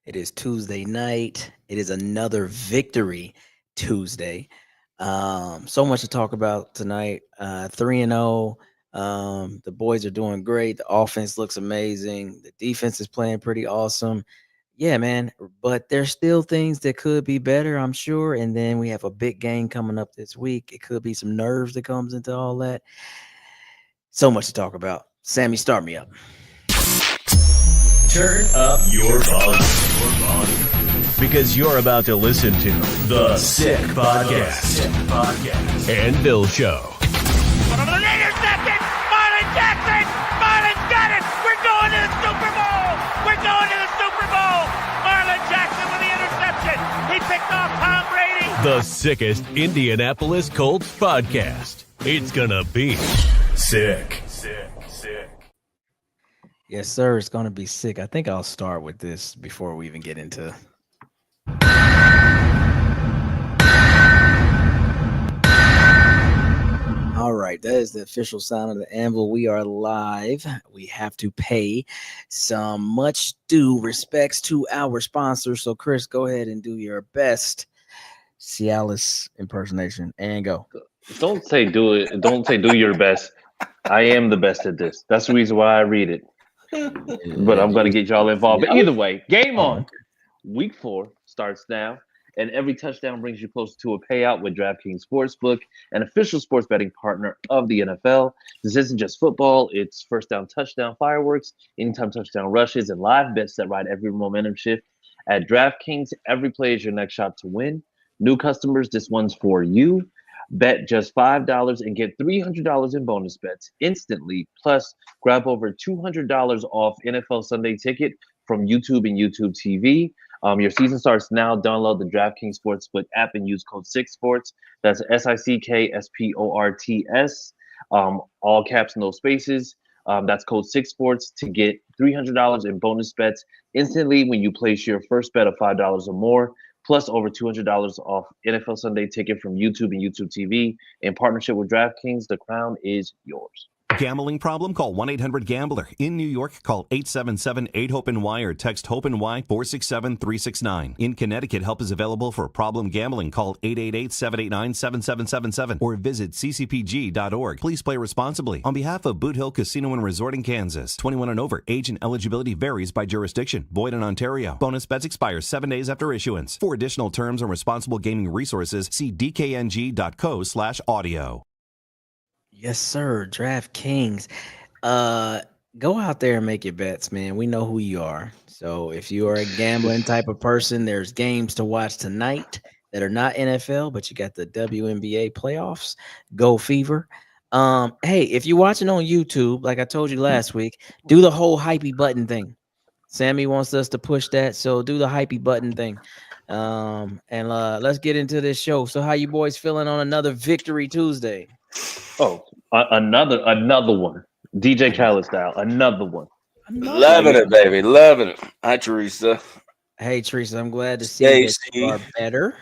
It is Tuesday night. It is another victory Tuesday. So much to talk about tonight. 3-0. The boys are doing great. The offense looks amazing. The defense is playing pretty awesome. Yeah, man. But there's still things that could be better, I'm sure. And then we have a big game coming up this week. It could be some nerves that comes into all that. So much to talk about. Sammy, start me up. Turn up your volume. Because you're about to listen to The Sick Podcast. And Bill Show. Intercepted! Marlon Jackson! Marlon's got it! We're going to the Super Bowl! We're going to the Super Bowl! Marlon Jackson with the interception! He picked off Tom Brady! The sickest Indianapolis Colts podcast. It's gonna be sick. Yes, sir. It's going to be sick. I think I'll start with this before we even get into. All right. That is the official sound of the anvil. We are live. We have to pay some much due respects to our sponsors. So, Chris, go ahead and do your best Cialis impersonation and go. Don't say do it. Don't say do your best. I am the best at this. That's the reason why I read it. But I'm going to get y'all involved. But either way, game on. Week 4 starts now, and every touchdown brings you closer to a payout with DraftKings Sportsbook, an official sports betting partner of the NFL. This isn't just football. It's first down, touchdown, fireworks, anytime touchdown rushes, and live bets that ride every momentum shift. At DraftKings, every play is your next shot to win. New customers, this one's for you. Bet just $5 and get $300 in bonus bets instantly. Plus, grab over $200 off NFL Sunday Ticket from YouTube and YouTube TV. Your season starts now. Download the DraftKings Sportsbook app and use code SICKSPORTS. That's SICKSPORTS. All caps, no spaces. That's code SICKSPORTS to get $300 in bonus bets instantly when you place your first bet of $5 or more. Plus over $200 off NFL Sunday Ticket from YouTube and YouTube TV. In partnership with DraftKings, the crown is yours. Gambling problem? Call 1-800-GAMBLER. In New York, call 877-8-HOPE-NY or text HOPE-NY 467-369. In Connecticut, help is available for problem gambling. Call 888-789-7777 or visit ccpg.org. Please play responsibly. On behalf of Boot Hill Casino and Resort in Kansas, 21 and over, age and eligibility varies by jurisdiction. Void in Ontario. Bonus bets expire 7 days after issuance. For additional terms and responsible gaming resources, see dkng.co/audio. Yes, sir. DraftKings. Go out there and make your bets, man. We know who you are. So if you are a gambling type of person, there's games to watch tonight that are not NFL, but you got the WNBA playoffs. Go Fever. Hey, if you're watching on YouTube, like I told you last week, do the whole hypey button thing. Sammy wants us to push that, so do the hypey button thing. And let's get into this show. So how you boys feeling on another Victory Tuesday? Oh, another one. DJ Khaled style. Another one. Loving it, baby. Loving it. Hi, Teresa. Hey, Teresa. I'm glad to see that you are better.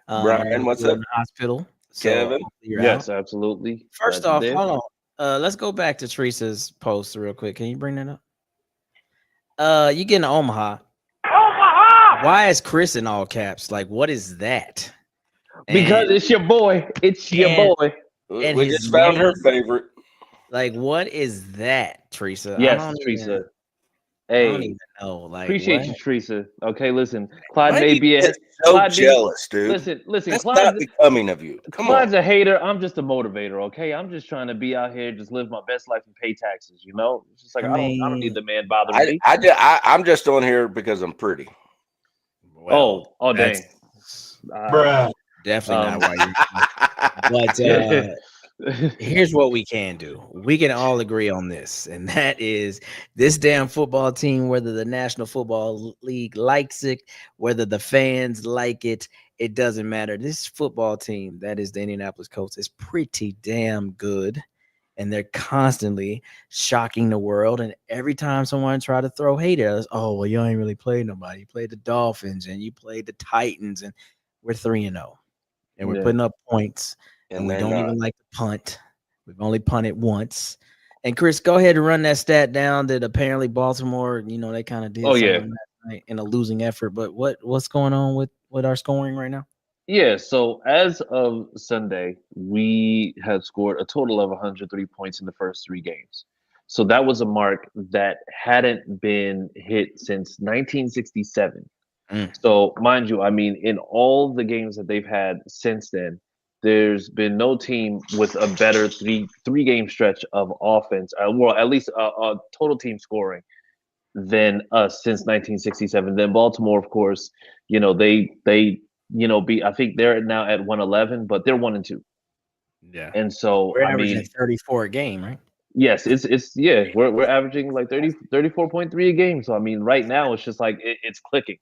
Brian, what's up? In the hospital. Kevin. Yes, absolutely. First off, hold on. Let's go back to Teresa's post real quick. Can you bring that up? You getting to Omaha. Why is Chris in all caps? Like, what is that? Because it's your boy. It's your boy. And we just found her favorite. Like, what is that, Teresa? Yes, Teresa. Hey, I don't even know. Like, appreciate what? you, Teresa. Okay, listen. Clyde may be so Clyde jealous, dude. Listen. That's Clyde's not becoming of you. Come Clyde's on. a hater. I'm just a motivator. Okay, I'm just trying to be out here, just live my best life and pay taxes. You know, it's just like I don't need the man bothering me. I'm just on here because I'm pretty. Well, dang, bruh. Definitely not why you. But here's what we can do. We can all agree on this, and that is this damn football team, whether the National Football League likes it, whether the fans like it, it doesn't matter. This football team, that is the Indianapolis Colts, is pretty damn good, and they're constantly shocking the world. And every time someone try to throw hate at us, oh, well, you ain't really played nobody. You played the Dolphins, and you played the Titans, and we're 3-0. And we're putting up points, and we don't even like to punt. We've only punted once. And Chris, go ahead and run that stat down that apparently Baltimore, they kind of did. Oh yeah, night in a losing effort. But what's going on with our scoring right now? Yeah, so as of Sunday, we had scored a total of 103 points in the first 3 games. So that was a mark that hadn't been hit since 1967. So, mind you, I mean, in all the games that they've had since then, there's been no team with a better three game stretch of offense, well, at least a total team scoring than us since 1967. Then Baltimore, of course, they beat. I think they're now at 111, but they're 1-2. Yeah, And so, we're I averaging mean, 34 a game, right? yes, it's yeah, we're averaging like 34.3 a game. So I mean, right now it's just like it's clicking.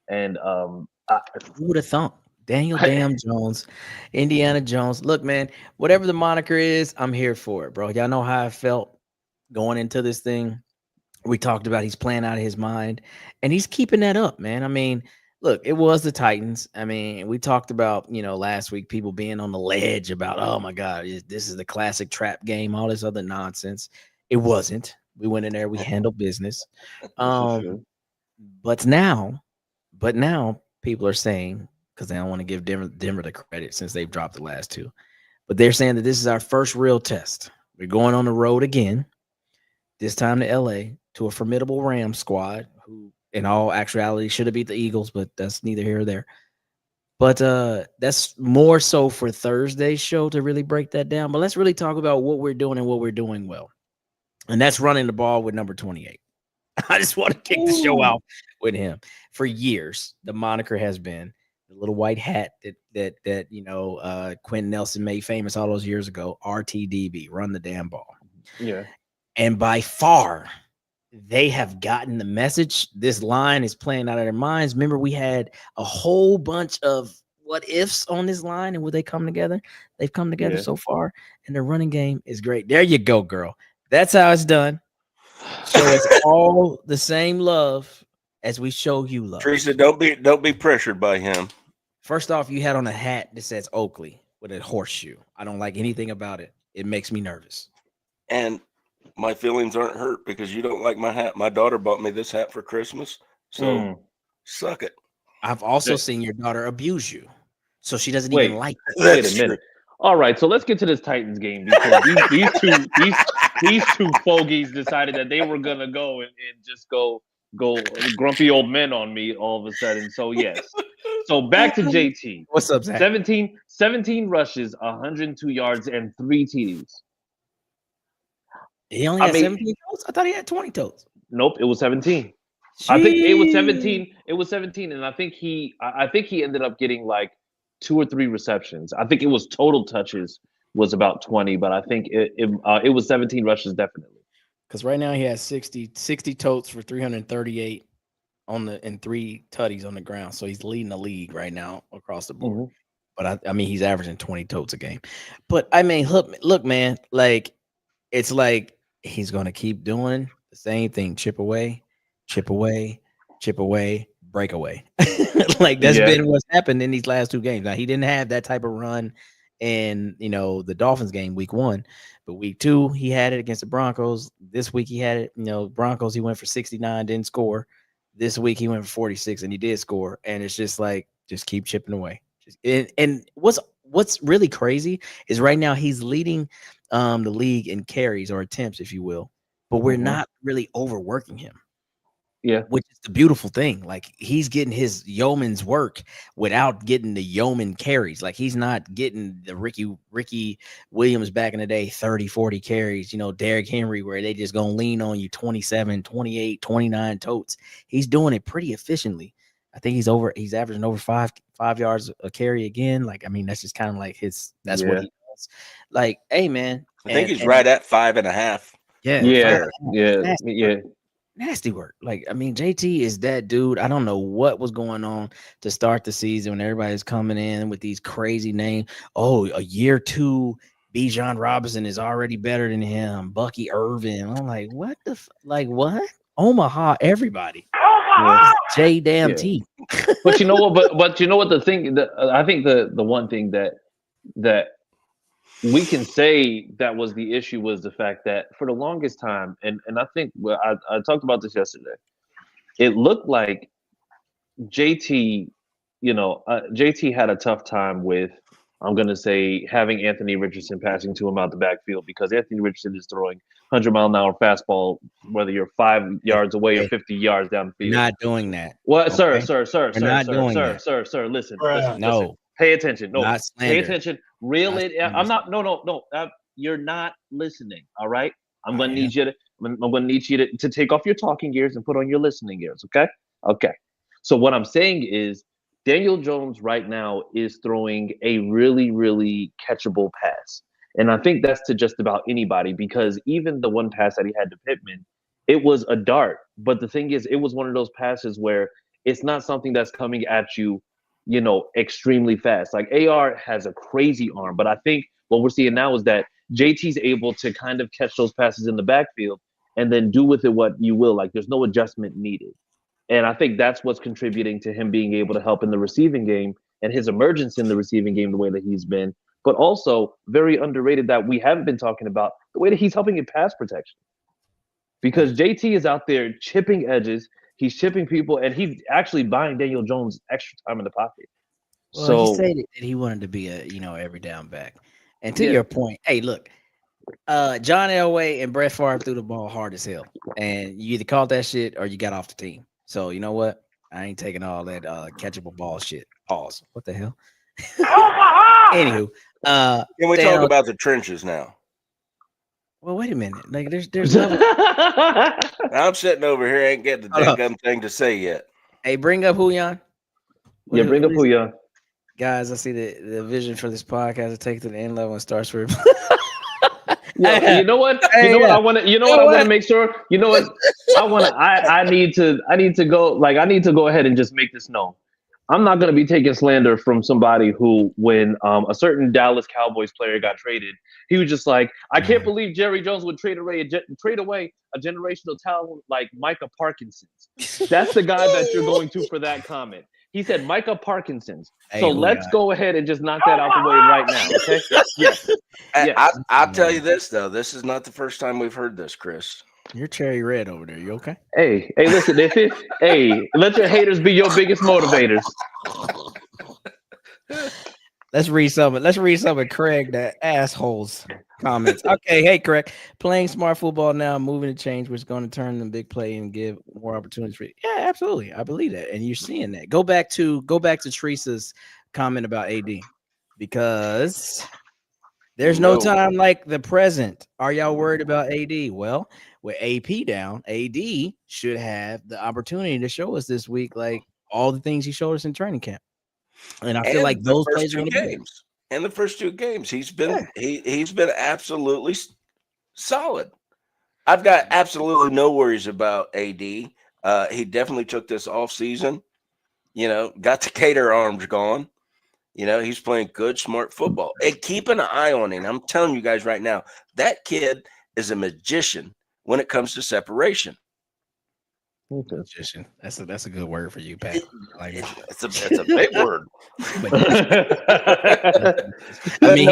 And Who would have thought? Daniel Damn Jones, Indiana Jones. Look, man, whatever the moniker is, I'm here for it, bro. Y'all know how I felt going into this thing. We talked about he's playing out of his mind, and he's keeping that up, man. I mean, look, it was the Titans. I mean, we talked about, last week people being on the ledge about, oh my God, this is the classic trap game, all this other nonsense. It wasn't. We went in there, we handled business. sure. But now people are saying, because they don't want to give Denver the credit since they've dropped the last two, but they're saying that this is our first real test. We're going on the road again, this time to LA, to a formidable Rams squad who, in all actuality, should have beat the Eagles, but that's neither here or there. But that's more so for Thursday's show to really break that down. But let's really talk about what we're doing and what we're doing well. And that's running the ball with number 28. I just want to kick the show out with him. For years, the moniker has been the little white hat that Quentin Nelson made famous all those years ago, RTDB, run the damn ball. Yeah. And by far, they have gotten the message. This line is playing out of their minds. Remember, we had a whole bunch of what ifs on this line, and would they come together? They've come together so far, and their running game is great. There you go, girl. That's how it's done. Show us all the same love as we show you love. Teresa, don't be pressured by him. First off, you had on a hat that says Oakley with a horseshoe. I don't like anything about it. It makes me nervous. And my feelings aren't hurt because you don't like my hat. My daughter bought me this hat for Christmas, so suck it. I've also seen your daughter abuse you, so she doesn't even like it. Wait a minute. All right, so let's get to this Titans game because these two fogies decided that they were gonna go and just go grumpy old men on me all of a sudden. So yes. So back to JT. What's up, Zach? 17 rushes, 102 yards, and 3 TDs. He only had 17 totes? I thought he had 20 totes. Nope, it was 17. Jeez. I think it was 17. It was 17, and I think he ended up getting like 2 or 3 receptions. I think it was total touches was about 20, but I think it was 17 rushes definitely. Because right now he has 60 totes for 338 and 3 tutties on the ground. So he's leading the league right now across the board. Mm-hmm. But I mean, he's averaging 20 totes a game. But I mean, look, man, like it's like he's gonna keep doing the same thing: chip away, break away. Like that's been what's happened in these last 2 games. Now he didn't have that type of run in the Dolphins game week 1, but week 2 he had it against the Broncos. This week he had it, Broncos, he went for 69, didn't score. This week he went for 46 and he did score. And it's just like, just keep chipping away. And what's really crazy is right now he's leading the league in carries or attempts, if you will, but we're not really overworking him. Yeah, which is the beautiful thing. Like he's getting his yeoman's work without getting the yeoman carries. Like he's not getting the Ricky Williams back in the day 30, 40 carries, Derrick Henry, where they just gonna lean on you 27, 28, 29 totes. He's doing it pretty efficiently. I think he's averaging over five yards a carry again. Like, I mean, that's just kind of like that's what he does. Like, hey man, I think he's right at 5.5. Yeah. Nasty work. Like, I mean, JT is that dude. I don't know what was going on to start the season when everybody's coming in with these crazy names. Oh, a year 2, Bijan Robinson is already better than him. Bucky Irvin. I'm like, what the what? Omaha, everybody. J damn T. But you know what? But you know what the thing? I think the one thing that we can say that was the issue was the fact that for the longest time, and I think I talked about this yesterday, it looked like JT, JT had a tough time with, I'm going to say, having Anthony Richardson passing to him out the backfield, because Anthony Richardson is throwing 100-mile-an-hour fastball, whether you're 5 yards away or 50 yards down the field. Not doing that. What, okay? sir, listen. No. Listen. Pay attention. No, not pay attention. Reel it. I'm not. No. You're not listening. All right. I'm going to need you to. I'm going to need you to take off your talking gears and put on your listening gears. Okay. Okay. So what I'm saying is, Daniel Jones right now is throwing a really, really catchable pass. And I think that's to just about anybody, because even the one pass that he had to Pittman, it was a dart. But the thing is, it was one of those passes where it's not something that's coming at you, extremely fast. Like, AR has a crazy arm, but I think what we're seeing now is that JT's able to kind of catch those passes in the backfield and then do with it what you will. Like, there's no adjustment needed. And I think that's what's contributing to him being able to help in the receiving game and his emergence in the receiving game the way that he's been. But also very underrated that we haven't been talking about, the way that he's helping in pass protection. Because JT is out there chipping edges, he's chipping people, and he's actually buying Daniel Jones extra time in the pocket. Well, so he said that he wanted to be a every down back. And to your point, hey, look, John Elway and Brett Favre threw the ball hard as hell, and you either caught that shit or you got off the team. So you know what? I ain't taking all that catchable ball shit. Pause. What the hell? Anywho, can we talk about the trenches now? Well, wait a minute. Like, there's level. I'm sitting over here, ain't getting the damn thing to say yet. Hey, bring up Huyan. Yeah, bring up Huyan. Guys, I see the vision for this podcast to take to the end level and starts with. Yeah, you know what? I want to. I want to make sure. You know what? I need to go. Like, I need to go ahead and just make this known. I'm not going to be taking slander from somebody who, when a certain Dallas Cowboys player got traded, he was just like, I can't believe Jerry Jones would trade away a generational talent like Micah Parkinson's. That's the guy that you're going to for that comment. He said Micah Parkinson's. So let's go ahead and just knock that out the way right now. Okay. Yes. I'll tell you this, though. This is not the first time we've heard this, Chris. You're cherry red over there. You okay? Hey, listen, let your haters be your biggest motivators. Let's read some of Craig, that asshole's comments. Okay, hey Craig, playing smart football now, moving to change, which is going to turn them big play and give more opportunities for you. Yeah, absolutely. I believe that. And you're seeing that. Go back to Teresa's comment about AD, because there's no time like the present. Are y'all worried about AD? Well, with AP down, AD should have the opportunity to show us this week, like all the things he showed us in training camp. And I feel like those plays are going to be. And the first 2 games, he's been he's been absolutely solid. I've got absolutely no worries about AD. He definitely took this off season. Got the Gator arms gone. He's playing good, smart football. And keep an eye on him. I'm telling you guys right now, that kid is a magician when it comes to separation. Magician. That's a good word for you, Pat. Like it's a big word. I mean,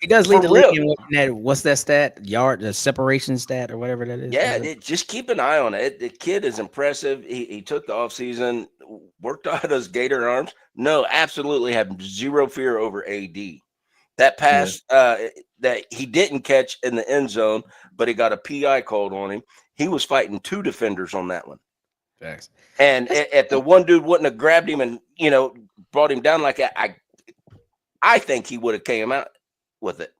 he does lead the league in what's that stat? The separation stat or whatever that is. Yeah, just keep an eye on it. The kid is impressive. He took the offseason, worked out his Gator arms. No, absolutely have zero fear over AD. That pass that he didn't catch in the end zone, but he got a PI called on him. He was fighting 2 defenders on that one. Thanks. And if the one dude wouldn't have grabbed him and, brought him down like that, I think he would have came out with it.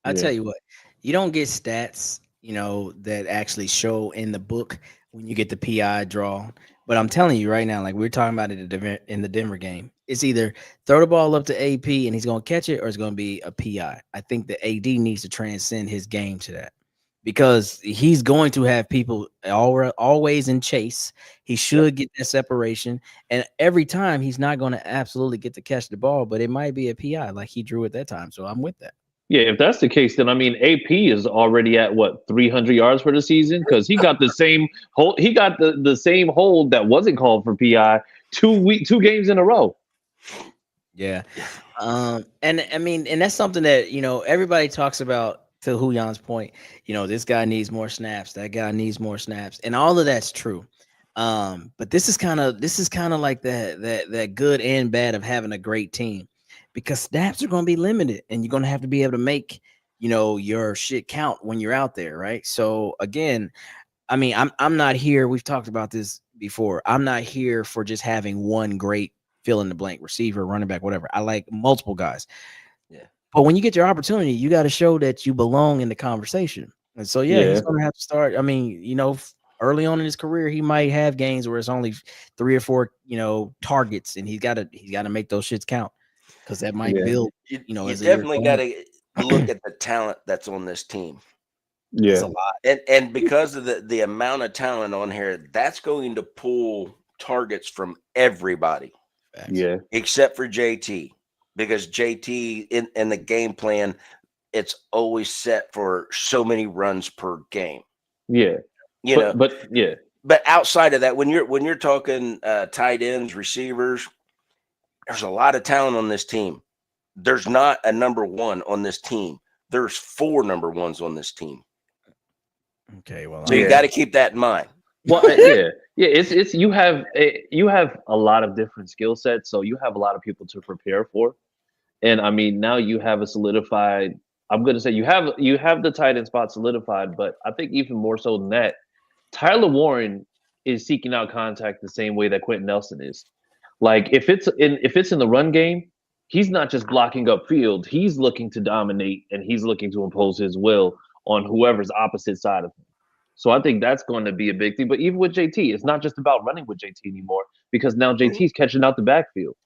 I'll tell you what, you don't get stats, that actually show in the book when you get the PI draw. But I'm telling you right now, like we're talking about it in the Denver game, it's either throw the ball up to AP and he's going to catch it, or it's going to be a PI. I think the AD needs to transcend his game to that, because he's going to have people always in chase. He should get that separation. And every time he's not going to absolutely get to catch the ball, but it might be a PI like he drew at that time. So I'm with that. Yeah, if that's the case, then AP is already at 300 yards for the season, because he got the same hold. He got the same hold that wasn't called for PI 2 games in a row. Yeah, and that's something that everybody talks about. To Huyan's point, this guy needs more snaps. That guy needs more snaps, and all of that's true. But this is kind of like that good and bad of having a great team, because snaps are going to be limited, and you're going to have to be able to make your shit count when you're out there, right? So again, I mean, I'm not here. We've talked about this before. I'm not here for just having one great fill in the blank receiver, running back, whatever. I like multiple guys. Yeah. But when you get your opportunity, you got to show that you belong in the conversation. And so, yeah, he's going to have to start. I mean, early on in his career, he might have games where it's only 3 or 4, targets, and he's got to make those shits count, because that might build. You As definitely got to look at the talent that's on this team. It's a lot, and because of the amount of talent on here, that's going to pull targets from everybody. Yeah, except for JT, because JT in the game plan, it's always set for so many runs per game. Yeah, but outside of that, when you're talking tight ends, receivers, there's a lot of talent on this team. There's not a number one on this team. There's 4 number ones on this team. Okay, well, so you got to keep that in mind. Well, it's you have a lot of different skill sets, so you have a lot of people to prepare for, and I mean now you have a solidified. I'm going to say you have the tight end spot solidified, but I think even more so than that, Tyler Warren is seeking out contact the same way that Quentin Nelson is. Like if it's in the run game, he's not just blocking up field; he's looking to dominate and he's looking to impose his will on whoever's opposite side of him. So I think that's going to be a big thing. But even with JT, it's not just about running with JT anymore, because now JT's catching out the backfield.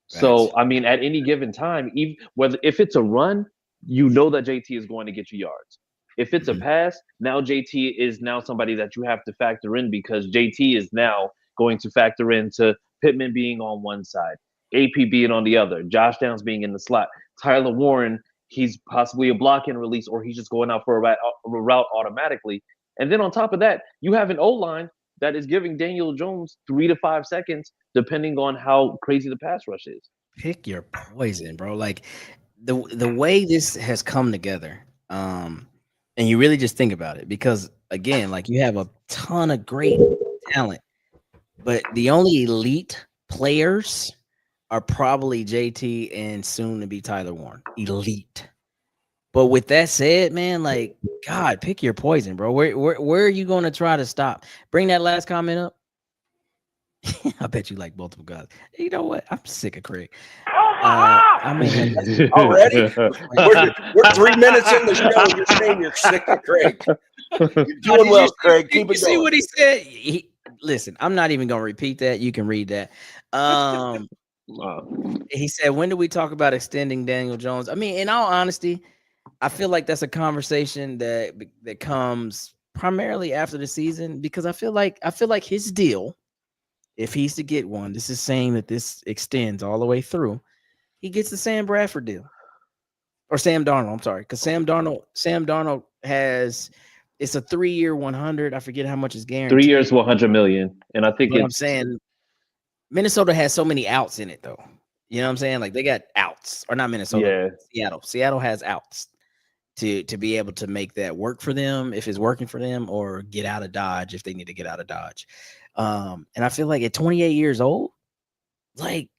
So I mean, at any given time, even if it's a run, you know that JT is going to get you yards. If it's a pass, now JT is now somebody that you have to factor in, because JT is now going to factor into Pittman being on one side, AP being on the other, Josh Downs being in the slot, Tyler Warren, he's possibly a block and release, or he's just going out for a route automatically. And then on top of that, you have an O-line that is giving Daniel Jones 3 to 5 seconds, depending on how crazy the pass rush is. Pick your poison, bro. Like the way this has come together, and you really just think about it, because again, like you have a ton of great talent, but the only elite players are probably JT and soon to be Tyler Warren. Elite. But with that said, man, like, God, pick your poison, bro. Where are you going to try to stop? Bring that last comment up. I bet you like multiple guys. You know what? I'm sick of Craig. I mean, already we're 3 minutes in the show. You're saying you're sick of Craig. You're doing well, Craig. Keep it going. See what he said? Listen, I'm not even gonna repeat that. You can read that. He said, "When do we talk about extending Daniel Jones?" I mean, in all honesty, I feel like that's a conversation that comes primarily after the season, because I feel like his deal, if he's to get one, this is saying that this extends all the way through. He gets the Sam Bradford deal, or Sam Darnold. I'm sorry, because Sam Darnold has, it's a 3-year 100. I forget how much is guaranteed. 3 years, 100 million, and I think I'm saying Minnesota has so many outs in it, though. You know what I'm saying? Like they got outs, or not Minnesota, Seattle. Seattle has outs to be able to make that work for them if it's working for them, or get out of Dodge if they need to get out of Dodge. And I feel like at 28 years old, like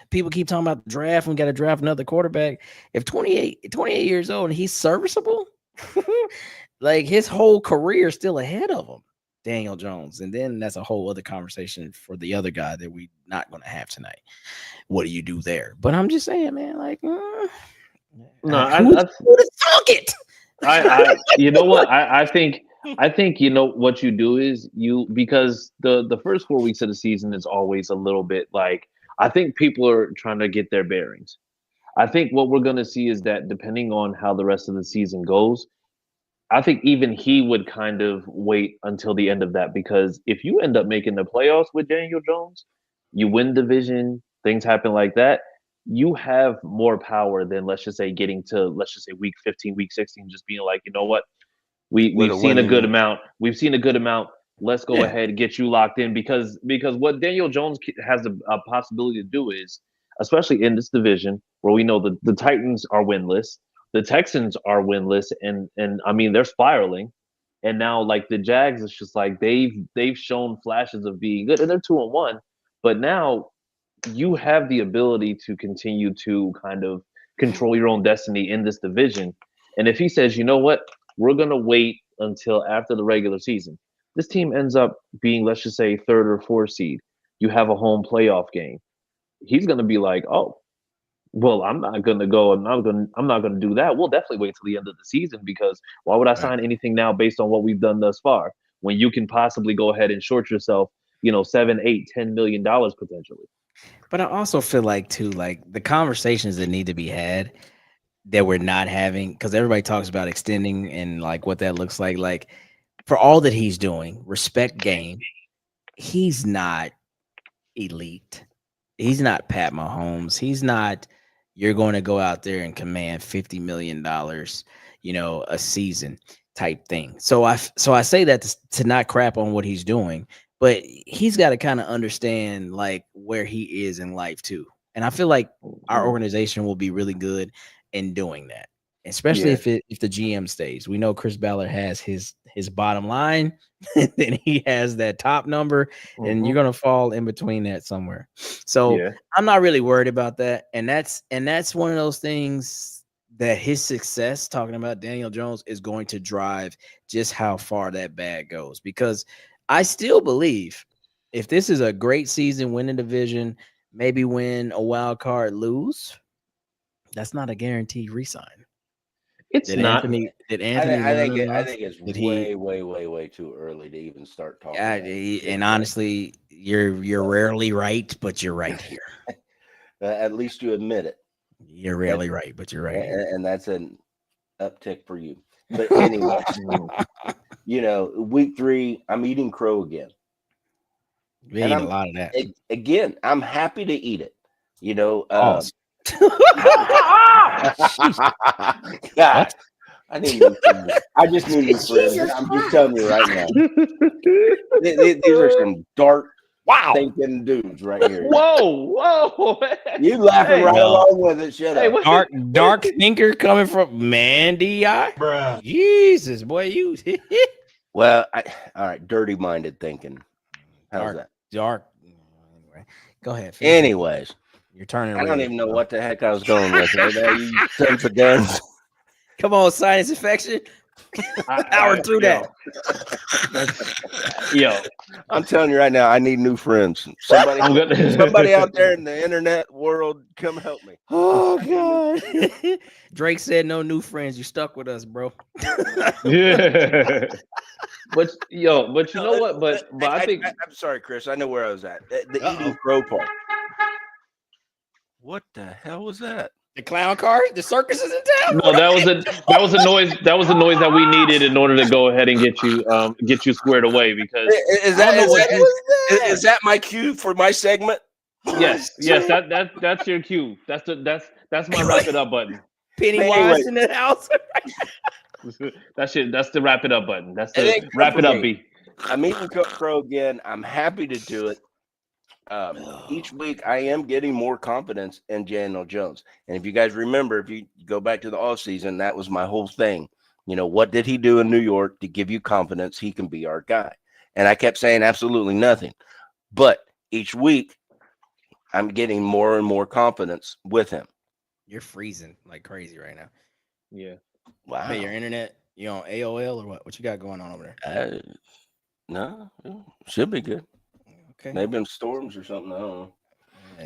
people keep talking about the draft, we got to draft another quarterback. If 28 years old and he's serviceable, like his whole career is still ahead of him, Daniel Jones. And then that's a whole other conversation for the other guy that we're not going to have tonight. What do you do there? But I'm just saying, man, like, no, who to talk it? You know what? I think you know what you do is because the first 4 weeks of the season is always a little bit like, I think people are trying to get their bearings. I think what we're going to see is that depending on how the rest of the season goes, I think even he would kind of wait until the end of that, because if you end up making the playoffs with Daniel Jones, you win division, things happen like that, you have more power than, let's just say, getting to, let's just say, week 15, week 16, just being like, you know what, we've seen a good amount. We've seen a good amount. Let's go ahead and get you locked in, because what Daniel Jones has a possibility to do is, especially in this division where we know the Titans are winless, the Texans are winless, and I mean they're spiraling, And now, like the Jags, it's just like they've shown flashes of being good, and they're 2-1. But now you have the ability to continue to kind of control your own destiny in this division. And if he says, you know what, we're gonna wait until after the regular season, this team ends up being, let's just say, third or fourth seed. You have a home playoff game. He's gonna be like, oh, well, I'm not gonna go. I'm not gonna do that. We'll definitely wait till the end of the season because why would I sign anything now based on what we've done thus far when you can possibly go ahead and short yourself, $7, $8, $10 million potentially. But I also feel like too, like the conversations that need to be had that we're not having, because everybody talks about extending and like what that looks like. Like for all that he's doing, respect game. He's not elite. He's not Pat Mahomes. He's not. You're going to go out there and command $50 million, a season type thing. So I say that to not crap on what he's doing, but he's got to kind of understand like where he is in life too. And I feel like our organization will be really good in doing that, especially if the GM stays. We know Chris Ballard has his bottom line, and then he has that top number, and you're gonna fall in between that somewhere. So I'm not really worried about that, and that's one of those things that his success, talking about Daniel Jones, is going to drive just how far that bag goes. Because I still believe if this is a great season, win the division, maybe win a wild card, lose, that's not a guaranteed resign. It's not. I think it's way too early to even start talking. And honestly, you're rarely right, but you're right here. At least you admit it. You're rarely right, but you're right. And that's an uptick for you. But anyway, week 3, I'm eating crow again. We eat a lot of that. Again, I'm happy to eat it. God, I just need new friends. I'm just telling you right now. These are some dark, thinking dudes right here. Whoa! You laughing along with it? Shut up. Dark thinker coming from Mandy, bruh. Jesus, boy, you. Well, all right, dirty-minded thinking. How's that? Dark. Anyway, go ahead. Anyways. You're turning. I don't even know what the heck I was going with. You sons of guns. Come on, sinus infection. Power through that. Yo, I'm telling you right now, I need new friends. Somebody out there in the internet world, come help me. Oh God. Drake said, "No new friends. You stuck with us, bro." Yeah. But you know what? But I think I'm sorry, Chris. I know where I was at. The eating crow part. What the hell was that? The clown car? The circus is in town? No, that was a noise. That was a noise that we needed in order to go ahead and get you squared away. Because is that my cue for my segment? Yes. That's your cue. That's my wrap it up button. Pennywise in the house. That's the wrap it up button. That's the wrap it up B. I'm eating crow again. I'm happy to do it. Each week I am getting more confidence in Daniel Jones. And if you guys remember, if you go back to the offseason, that was my whole thing. What did he do in New York to give you confidence he can be our guy? And I kept saying absolutely nothing. But each week I'm getting more and more confidence with him. You're freezing like crazy right now. Yeah. Wow. Hey, your internet, you on AOL or what? What you got going on over there? No, should be good. Okay. Maybe in storms or something. I don't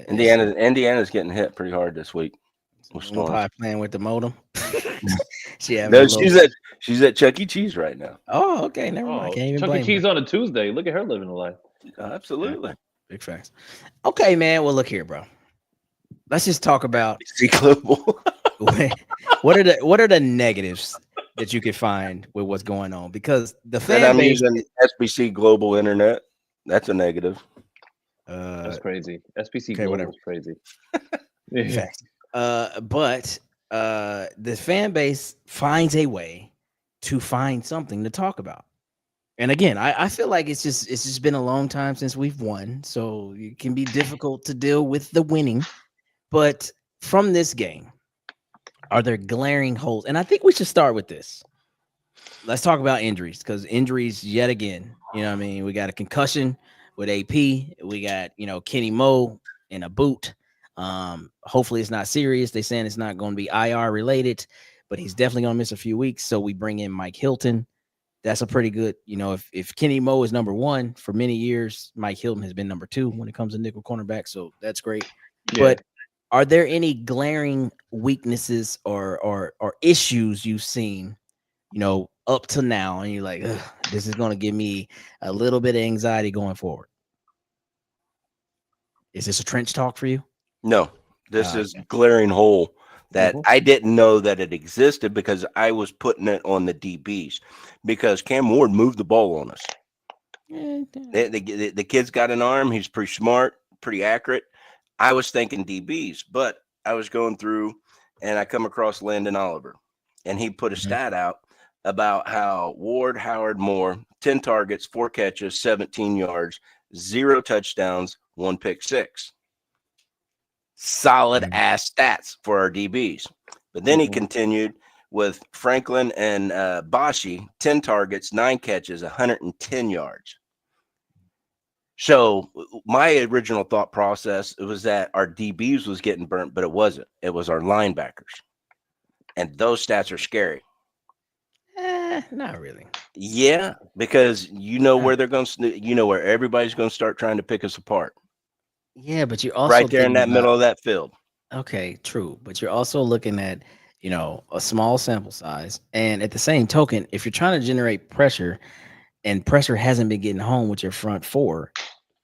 know. Indiana's getting hit pretty hard this week. Probably playing with the modem. She's at Chuck E. Cheese right now. Oh, okay. Never mind. Can't even Chuck blame E. Cheese her. on a Tuesday. Look at her living the life. Absolutely. Big facts. Okay, man. Well, look here, bro. Let's just talk about global. What are the negatives that you could find with what's going on? Because the fan base using SBC Global Internet. That's a negative. That's crazy. SBC Global is crazy. But the fan base finds a way to find something to talk about. And again, I feel like it's just been a long time since we've won, so it can be difficult to deal with the winning. But from this game, are there glaring holes? And I think we should start with this. let's talk about injuries, because injuries yet again. You know what I mean? We got a concussion with AP. We got, Kenny Moe in a boot. Hopefully it's not serious. They saying it's not going to be IR related, but he's definitely going to miss a few weeks. So we bring in Mike Hilton. That's a pretty good, if Kenny Moe is number one for many years, Mike Hilton has been number two when it comes to nickel cornerback. So that's great. Yeah. But are there any glaring weaknesses or issues you've seen, up to now, and you're like, this is going to give me a little bit of anxiety going forward? Is this a trench talk for you? No, this is glaring hole that I didn't know that it existed because I was putting it on the DBs because Cam Ward moved the ball on us. The kid's got an arm. He's pretty smart, pretty accurate. I was thinking DBs, but I was going through and I come across Landon Oliver, and he put a stat out about how Ward, Howard, Moore, 10 targets, 4 catches, 17 yards, 0 touchdowns, 1 pick six. Solid ass stats for our DBs. But then he continued with Franklin and Bashi, 10 targets, 9 catches, 110 yards. So my original thought process was that our DBs was getting burnt, but it wasn't. It was our linebackers. And those stats are scary. Not really. Yeah, because where they're going to, where everybody's going to start trying to pick us apart. Yeah, but you're also right there in that middle of that field. Okay, true. But you're also looking at, a small sample size. And at the same token, if you're trying to generate pressure and pressure hasn't been getting home with your front four,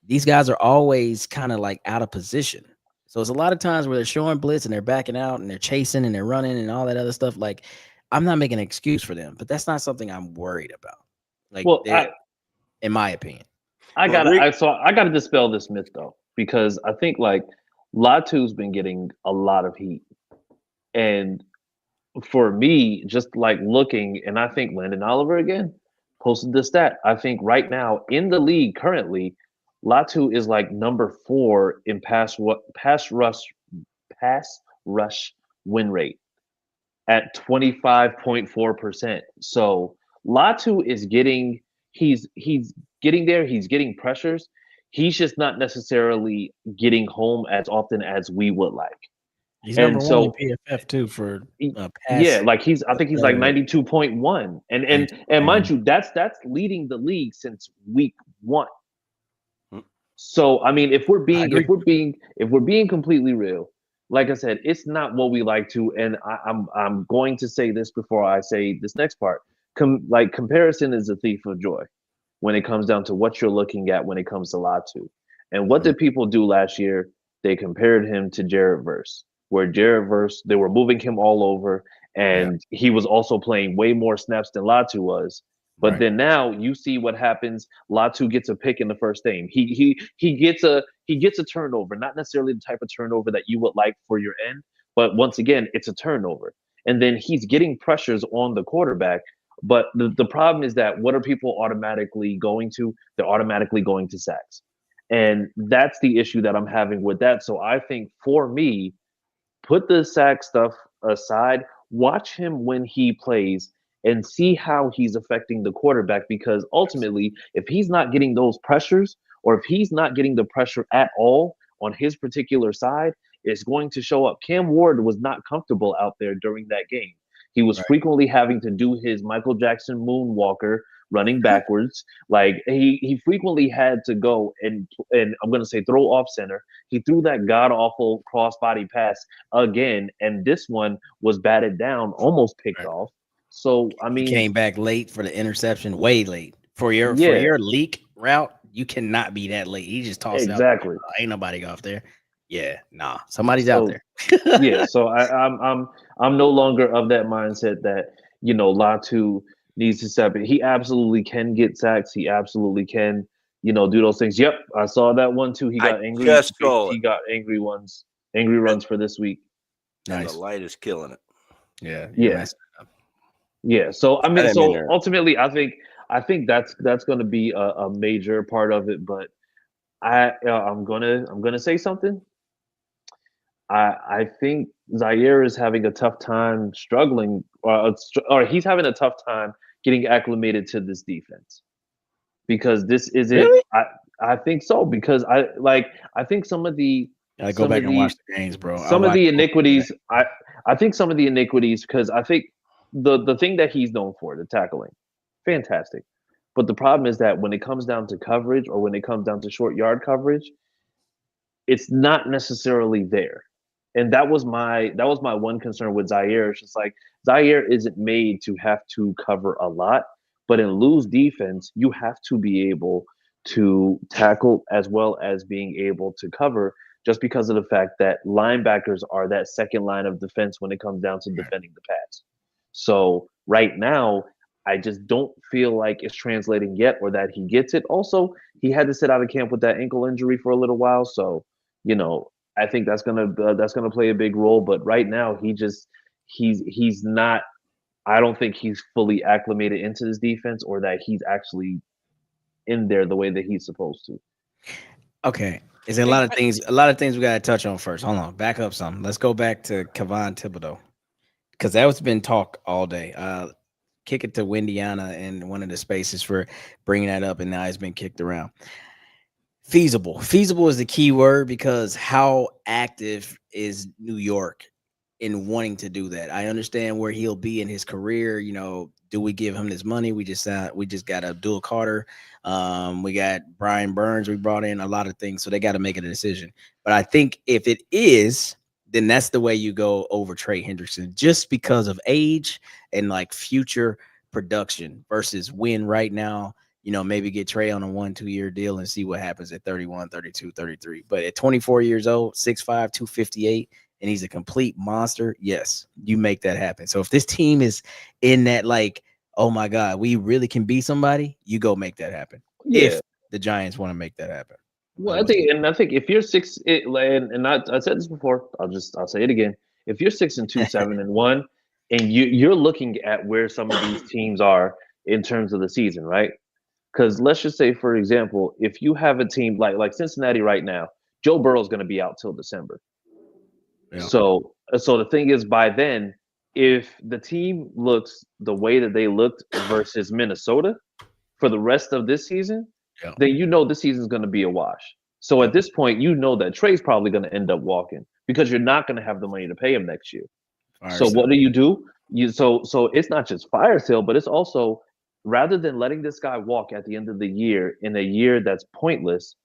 these guys are always kind of like out of position. So it's a lot of times where they're showing blitz and they're backing out and they're chasing and they're running and all that other stuff. Like, I'm not making an excuse for them, but that's not something I'm worried about. Like, in my opinion, I gotta dispel this myth though, because I think like Latu's been getting a lot of heat, and for me, just like looking, and I think Landon Oliver again posted the stat. I think right now in the league currently, Latu is like number 4 in pass rush win rate at 25.4%. So Latu is he's getting there, he's getting pressures. He's just not necessarily getting home as often as we would like. He's number one in PFF too for pass. Yeah, like I think he's like 92.1. And mind you, that's leading the league since week 1. So I mean, if we're being completely real, like I said, it's not what we like to, and I'm going to say this before I say this next part. Comparison is a thief of joy when it comes down to what you're looking at when it comes to Latu. And what did people do last year? They compared him to Jared Verse, where Jared Verse, they were moving him all over, and he was also playing way more snaps than Latu was. But then now you see what happens. Latu gets a pick in the first game. He gets a turnover, not necessarily the type of turnover that you would like for your end, but once again, it's a turnover. And then he's getting pressures on the quarterback. But the problem is that what are people automatically going to? They're automatically going to sacks. And that's the issue that I'm having with that. So I think for me, put the sack stuff aside, watch him when he plays and see how he's affecting the quarterback, because ultimately, if he's not getting those pressures, or if he's not getting the pressure at all on his particular side, it's going to show up. Cam Ward was not comfortable out there during that game. He was frequently having to do his Michael Jackson moonwalker running backwards. Like he frequently had to go and I'm going to say throw off center. He threw that god awful crossbody pass again, and this one was batted down, almost picked off. So I mean, he came back late for the interception, way late for your leak route. You cannot be that late. He just tossed it out. Ain't nobody off there. Yeah, nah, somebody's out there. Yeah, so I'm no longer of that mindset that Latu needs to step in. He absolutely can get sacks. He absolutely can do those things. Yep, I saw that one too. He got angry. He got angry runs for this week. And the light is killing it. Yeah. So I mean, ultimately, I think that's going to be a major part of it. But I'm gonna say something. I think Zaire is having a tough time struggling, or he's having a tough time getting acclimated to this defense because this isn't. Really? I think so because I think some of the Gotta go back and watch the games, bro. some of the iniquities I think some of the iniquities because I think the thing that he's known for, the tackling, fantastic. But the problem is that when it comes down to coverage or when it comes down to short yard coverage, it's not necessarily there. And that was my one concern with Zaire. It's just like Zaire isn't made to have to cover a lot, but in loose defense, you have to be able to tackle as well as being able to cover just because of the fact that linebackers are that second line of defense when it comes down to defending the pass. So right now, I just don't feel like it's translating yet or that he gets it. Also, he had to sit out of camp with that ankle injury for a little while. So, you know, I think that's gonna play a big role. But right now, he's not. I don't think he's fully acclimated into this defense or that he's actually in there the way that he's supposed to. Okay. Is there a lot of things? A lot of things we got to touch on first. Hold on, back up some. Let's go back to Kevon Thibodeau because that was been talk all day. Kick it to Windiana in one of the spaces for bringing that up, and now it's been kicked around. Feasible is the key word because how active is New York in wanting to do that? I understand where he'll be in his career. You know, do we give him this money? We just got Abdul Carter. We got Brian Burns. We brought in a lot of things, so they got to make a decision. But I think if it is, then that's the way you go over Trey Hendrickson, just because of age and like future production versus win right now. You know, maybe get Trey on a 1-2 year deal and see what happens at 31, 32, 33. But at 24 years old, 6'5", 258, and he's a complete monster, yes, you make that happen. So if this team is in that, like, oh my God, we really can be somebody, you go make that happen. Yeah. If the Giants want to make that happen. Well, I think if you're I said this before, I'll say it again. If you're 6-2, 7-1, and you're looking at where some of these teams are in terms of the season, right? Because let's just say, for example, if you have a team like Cincinnati right now, Joe Burrow's going to be out till December. Yeah. So the thing is, by then, if the team looks the way that they looked versus Minnesota for the rest of this season, then you know this season is going to be a wash. So at this point, you know that Trey's probably going to end up walking because you're not going to have the money to pay him next year. What do? So it's not just fire sale, but it's also rather than letting this guy walk at the end of the year in a year that's pointless,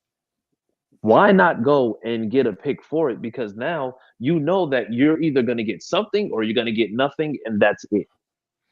why not go and get a pick for it? Because now you know that you're either going to get something or you're going to get nothing, and that's it.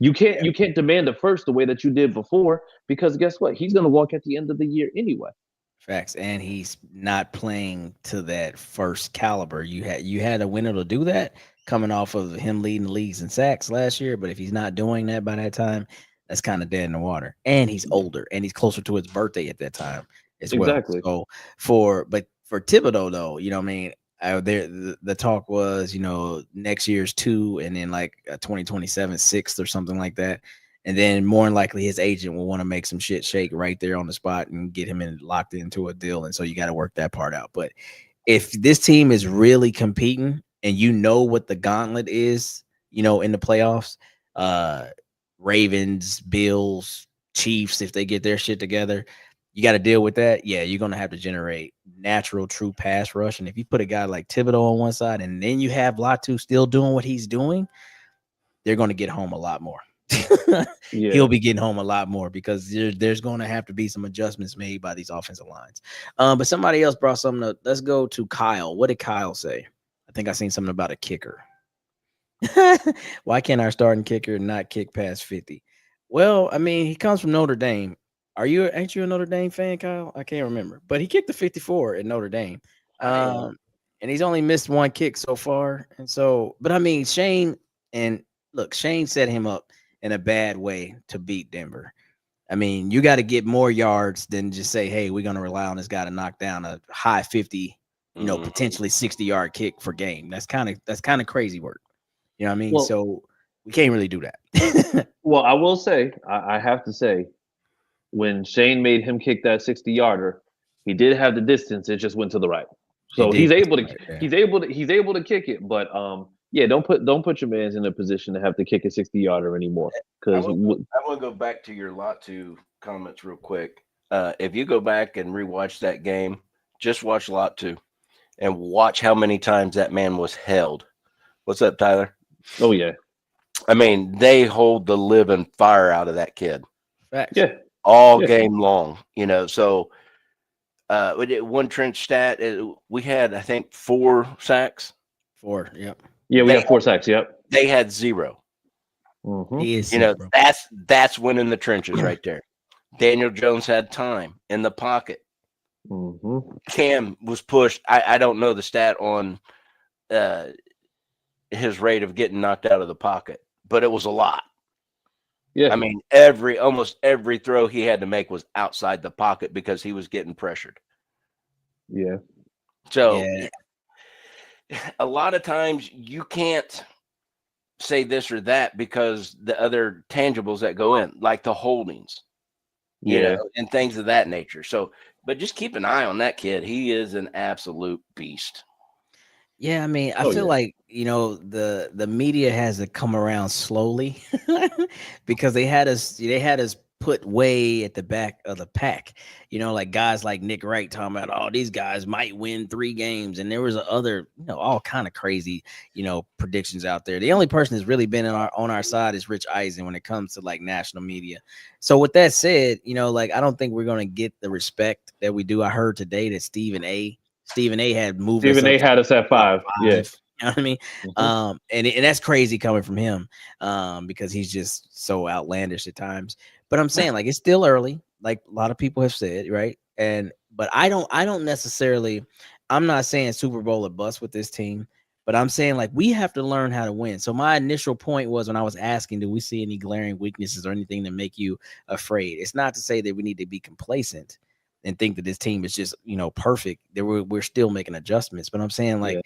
You can't demand the first the way that you did before because guess what? He's going to walk at the end of the year anyway. Facts, and he's not playing to that first caliber. You had a winner to do that coming off of him leading the leagues in sacks last year, but if he's not doing that by that time, that's kind of dead in the water. And he's older, and he's closer to his birthday at that time as well. Exactly. So for Thibodeau though, you know what I mean? The talk was, you know, next year's 2 and then like 2027 6th or something like that. And then more than likely his agent will want to make some shit shake right there on the spot and get him locked into a deal. And so you got to work that part out. But if this team is really competing and you know what the gauntlet is, you know, in the playoffs, Ravens, Bills, Chiefs, if they get their shit together, you got to deal with that. Yeah, you're going to have to generate natural, true pass rush. And if you put a guy like Thibodeau on one side and then you have Latu still doing what he's doing, they're going to get home a lot more. He'll be getting home a lot more because there's going to have to be some adjustments made by these offensive lines. But somebody else brought something up. Let's go to Kyle. What did Kyle say? I think I seen something about a kicker. Why can't our starting kicker not kick past 50? Well, I mean, he comes from Notre Dame. Ain't you a Notre Dame fan, Kyle? I can't remember, but he kicked the 54 at Notre Dame. And he's only missed one kick so far. And so, but I mean, Shane set him up in a bad way to beat Denver. I mean, you got to get more yards than just say, hey, we're going to rely on this guy to knock down a high 50, potentially 60-yard kick for game. That's kind of crazy work. You know what I mean? Well, so we can't really do that. Well, I will say, I have to say, when Shane made him kick that 60-yarder, he did have the distance. It just went to the right. So he's able to kick it. But don't put your man's in a position to have to kick a 60-yarder anymore. I Because want to go back to your lot two comments real quick. If you go back and rewatch that game, just watch lot two and watch how many times that man was held. What's up, Tyler? oh yeah, I mean, they hold the living fire out of that kid Facts. yeah, all Yeah. game long, So, we did one trench stat. We had, I think, 4 sacks. 4. Yep. yeah. We have 4 sacks. Yep. They had 0. Mm-hmm. He is. Bro. That's winning the trenches right there. Daniel Jones had time in the pocket. Mm-hmm. Cam was pushed. I don't know the stat on his rate of getting knocked out of the pocket, but it was a lot. Yeah. I mean, almost every throw he had to make was outside the pocket because he was getting pressured. Yeah. So a lot of times you can't say this or that because the other tangibles that go in, like the holdings, and things of that nature. So, but just keep an eye on that kid. He is an absolute beast. Yeah, I mean, I feel like the media has to come around slowly because they had us put way at the back of the pack. Like guys like Nick Wright talking about, oh, these guys might win 3 games, and there was other all kind of crazy predictions out there. The only person that's really been on our side is Rich Eisen when it comes to like national media. So with that said, like I don't think we're gonna get the respect that we do. I heard today that Stephen A had moved. Stephen A had us at 5. Yeah. You know what I mean? Mhm. And that's crazy coming from him, because he's just so outlandish at times. But I'm saying, like, it's still early, like a lot of people have said, right? But I don't necessarily. I'm not saying Super Bowl or bust with this team, but I'm saying like we have to learn how to win. So my initial point was when I was asking, do we see any glaring weaknesses or anything that make you afraid? It's not to say that we need to be complacent and think that this team is just perfect. That we're still making adjustments, but I'm saying like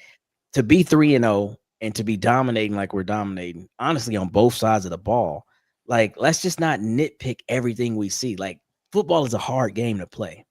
to be 3-0 and to be dominating like we're dominating, honestly, on both sides of the ball. Like, let's just not nitpick everything we see. Like, football is a hard game to play,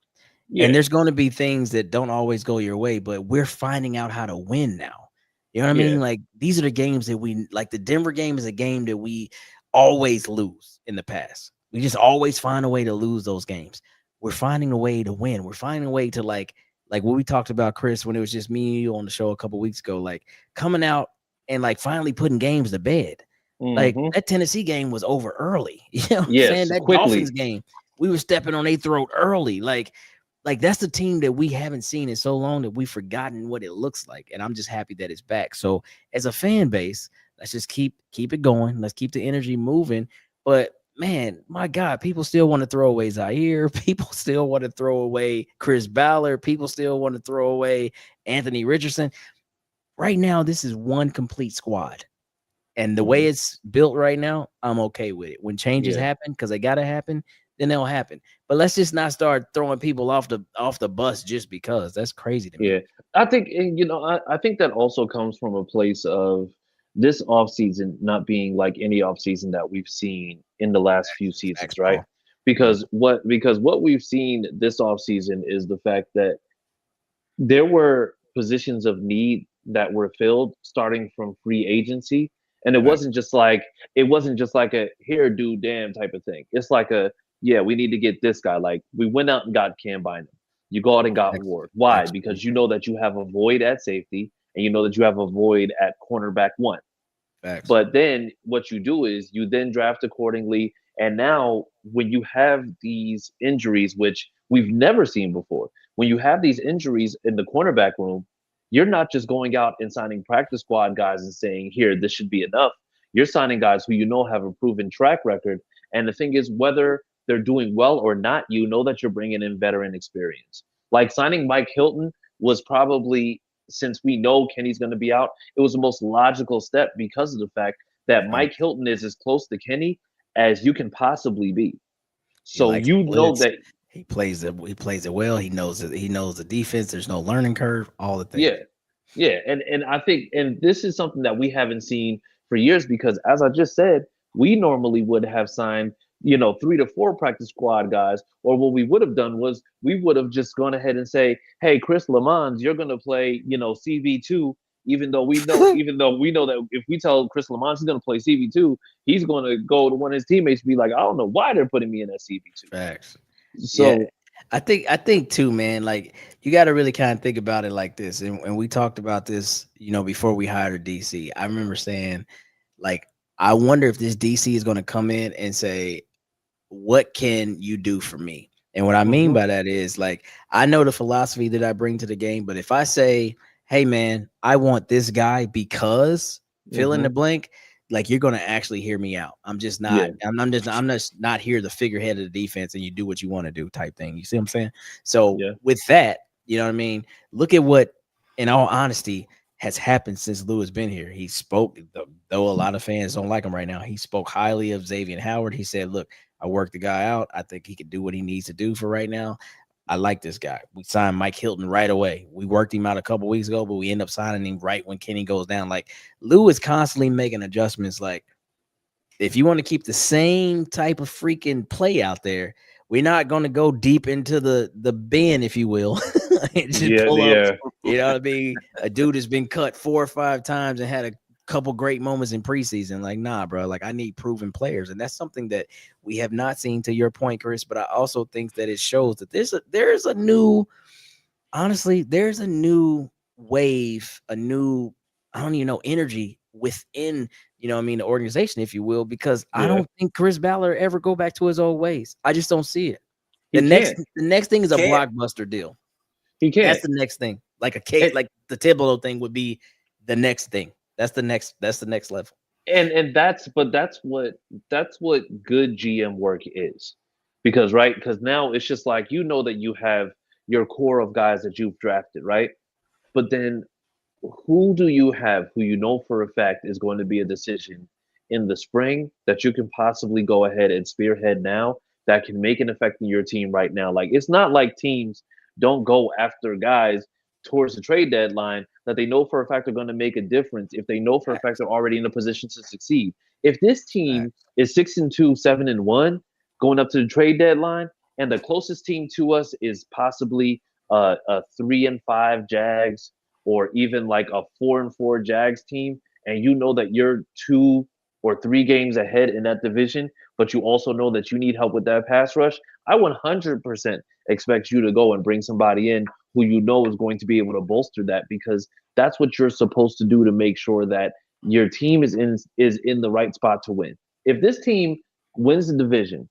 and there's going to be things that don't always go your way, but we're finding out how to win now. You know what I mean? Like, these are the games that we like. The Denver game is a game that we always lose in the past. We just always find a way to lose those games. We're finding a way to win. We're finding a way to like what we talked about, Chris, when it was just me and you on the show a couple weeks ago, like coming out and like finally putting games to bed. Like that Tennessee game was over early. You know what I'm saying? That Dolphins game, we were stepping on their throat early. Like that's the team that we haven't seen in so long that we've forgotten what it looks like. And I'm just happy that it's back. So as a fan base, let's just keep it going. Let's keep the energy moving. But man, my God, people still want to throw away Zaire. People still want to throw away Chris Ballard. People still want to throw away Anthony Richardson. Right now, this is one complete squad. And the way it's built right now, I'm okay with it. When changes happen, because they got to happen, then they'll happen. But let's just not start throwing people off the bus just because. That's crazy to me. Yeah, I think, I think that also comes from a place of this offseason not being like any offseason that we've seen in the last few seasons, right? Because what we've seen this offseason is the fact that there were positions of need that were filled starting from free agency. And it wasn't just like a here, do damn type of thing. It's like we need to get this guy. Like we went out and got Cam Bynum. You go out and got Ward. Why? Because you know that you have a void at safety and you know that you have a void at cornerback 1. But then what you do is you then draft accordingly. And now when you have these injuries, which we've never seen before, when you have these injuries in the cornerback room, you're not just going out and signing practice squad guys and saying, here, this should be enough. You're signing guys who have a proven track record. And the thing is, whether they're doing well or not, you know that you're bringing in veteran experience. Like signing Mike Hilton was probably, since we know Kenny's going to be out, it was the most logical step because of the fact that Mike Hilton is as close to Kenny as you can possibly be. So you know that he plays it well. He knows it. He knows the defense. There's no learning curve. All the things. Yeah. And I think, and this is something that we haven't seen for years because, as I just said, we normally would have signed 3 to 4 practice squad guys, or what we would have done was we would have just gone ahead and say, hey, Chris Lamons, you're going to play, CV2, Even though we know that if we tell Chris Lamont he's going to play CB2, he's going to go to one of his teammates and be like, I don't know why they're putting me in that CB2. Facts. So yeah, I think too, man. Like you got to really kind of think about it like this, and we talked about this, before we hired DC. I remember saying, like, I wonder if this DC is going to come in and say, what can you do for me? And what I mean by that is, like, I know the philosophy that I bring to the game, but if I say, hey man, I want this guy because fill in the blank, like, you're going to actually hear me out. I'm just not, I'm just not here the figurehead of the defense and you do what you want to do type thing. You see what I'm saying? So with that, you know what I mean? Look at what, in all honesty, has happened since Lou has been here. He spoke, though a lot of fans don't like him right now, he spoke highly of Xavier Howard. He said, look, I worked the guy out. I think he can do what he needs to do for right now. I like this guy. We signed Mike Hilton right away. We worked him out a couple weeks ago, but we end up signing him right when Kenny goes down. Like, Lou is constantly making adjustments. Like, if you want to keep the same type of freaking play out there, we're not going to go deep into the bin, if you will. Pull up, you know what I mean? A dude has been cut 4 or 5 times and had a couple great moments in preseason. Like, nah, bro, like, I need proven players. And that's something that we have not seen, to your point, Chris, but I also think that it shows that there's a new wave, a new, I don't even know, energy within, the organization, if you will, because I don't think Chris Ballard ever go back to his old ways. I just don't see it. The next thing is a blockbuster deal. He can't. That's the next thing. Like like the Thibodeau thing would be the next thing. That's the next level. And that's what good GM work is. Because now it's just like, that you have your core of guys that you've drafted, right? But then who do you have who for a fact is going to be a decision in the spring that you can possibly go ahead and spearhead now that can make an effect in your team right now? Like, it's not like teams don't go after guys towards the trade deadline that they know for a fact are going to make a difference if they know for a fact they're already in a position to succeed. If this team is 6-2, 7-1 going up to the trade deadline, and the closest team to us is possibly a 3-5 Jags, or even like a 4-4 Jags team, and you know that you're 2 or 3 games ahead in that division, but you also know that you need help with that pass rush, I 100% expect you to go and bring somebody in who is going to be able to bolster that, because that's what you're supposed to do to make sure that your team is in the right spot to win. If this team wins the division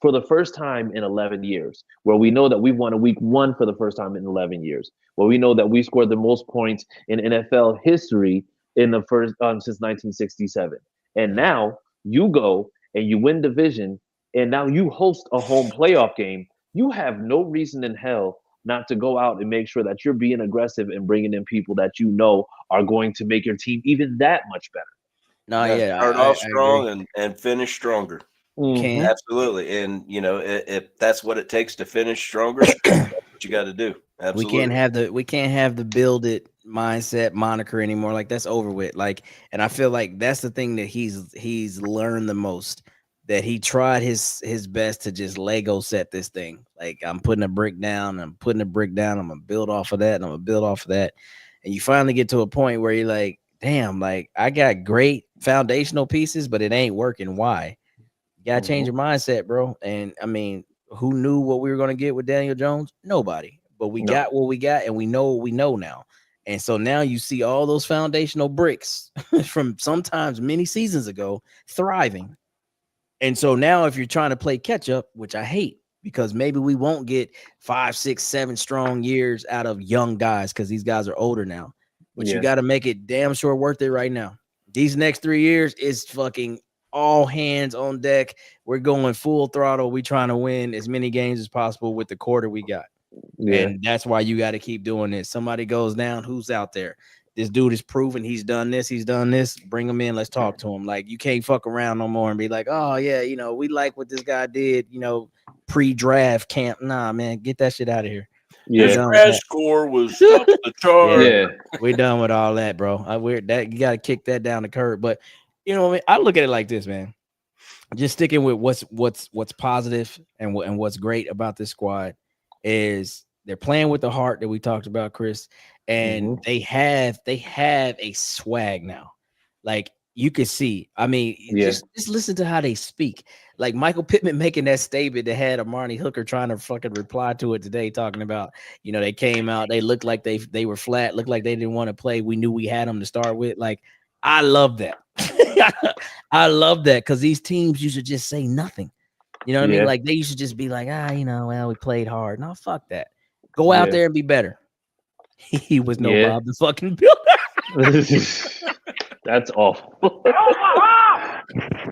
for the first time in 11 years, where we know that we've won a week 1 for the first time in 11 years, where we know that we scored the most points in NFL history in the first since 1967, and now you go and you win division, and now you host a home playoff game, you have no reason in hell not to go out and make sure that you're being aggressive and bringing in people that are going to make your team even that much better. No, start off strong and finish stronger. Absolutely. And if that's what it takes to finish stronger, that's what you got to do. Absolutely. We can't have the build it mindset moniker anymore. Like, that's over with. Like, and I feel like that's the thing that he's learned the most, that he tried his best to just Lego set this thing. Like, I'm putting a brick down, I'm going to build off of that, and I'm going to build off of that. And you finally get to a point where you're like, damn, like, I got great foundational pieces, but it ain't working. Why? You got to change your mindset, bro. And I mean, who knew what we were going to get with Daniel Jones? Nobody. But we got what we got, and we know what we know now. And so now you see all those foundational bricks from sometimes many seasons ago thriving. And so now if you're trying to play catch up, which I hate, because maybe we won't get 5, 6, 7 strong years out of young guys, because these guys are older now. But you got to make it damn sure worth it right now. These next 3 years is fucking all hands on deck. We're going full throttle. We trying to win as many games as possible with the quarter we got. And that's why you got to keep doing this. Somebody goes down, who's out there? This dude is proven he's done this. Bring him in. Let's talk to him. Like, you can't fuck around no more and be like, oh yeah, we like what this guy did, pre-draft camp. Nah, man, get that shit out of here. His crash score was off the chart. We're done with all that, bro. You got to kick that down the curb. But I look at it like this, man. Just sticking with what's positive and what's great about this squad is They're playing with the heart that we talked about, Chris, and they have a swag now. Like you can see. I mean, just listen to how they speak. Like Michael Pittman making that statement that had Amani Hooker trying to fucking reply to it today, talking about, they came out, they looked like they were flat, looked like they didn't want to play. We knew we had them to start with. Like, I love that. I love that because these teams used to just say nothing. You know what I mean? Like they used to just be like, well, we played hard. No, fuck that. Go out there and be better. He was no Bob the fucking Builder. That's awful.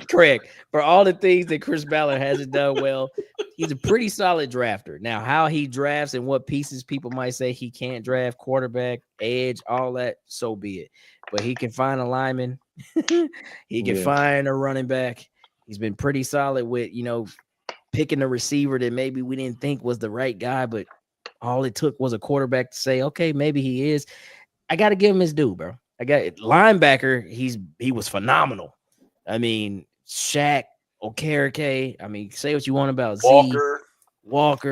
Correct. For all the things that Chris Ballard hasn't done well, he's a pretty solid drafter. Now, how he drafts and what pieces people might say he can't draft, quarterback, edge, all that, so be it. But he can find a lineman. He can find a running back. He's been pretty solid with, picking a receiver that maybe we didn't think was the right guy, but all it took was a quarterback to say, okay, maybe he is. I got to give him his due, bro. I got it. Linebacker. He was phenomenal. I mean, Shaq, Okereke. I mean, say what you want about Walker.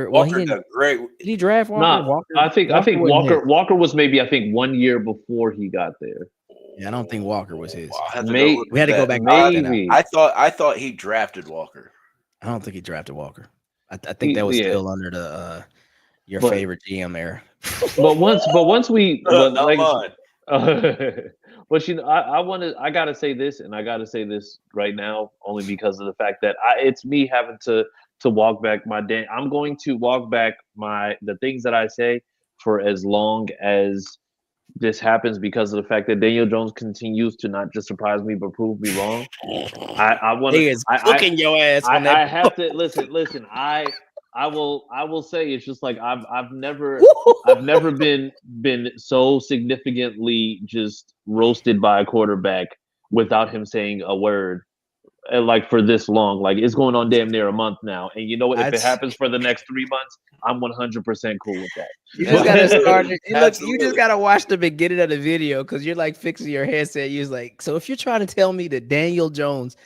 Well, he didn't. Great. Did he draft Walker? Nah, Walker? I think Walker was maybe 1 year before he got there. Yeah, I don't think Walker was his. We had to go back. Maybe. I thought he drafted Walker. I don't think he drafted Walker. I think that was still under the your favorite GM era. but once we but I gotta say this, and I gotta say this right now, only because of the fact that it's me having to walk back I'm going to walk back the things that I say for as long as this happens, because of the fact that Daniel Jones continues to not just surprise me but prove me wrong. I want to cooking your ass. I have to listen. I will say it's just like I've never been so significantly just roasted by a quarterback without him saying a word, like for this long. Like it's going on damn near a month now, and you know what? If it happens for the next 3 months, I'm 100% cool with that. You just gotta start. Look, you just gotta watch the beginning of the video because you're like fixing your headset. You're like, so if you're trying to tell me that Daniel Jones.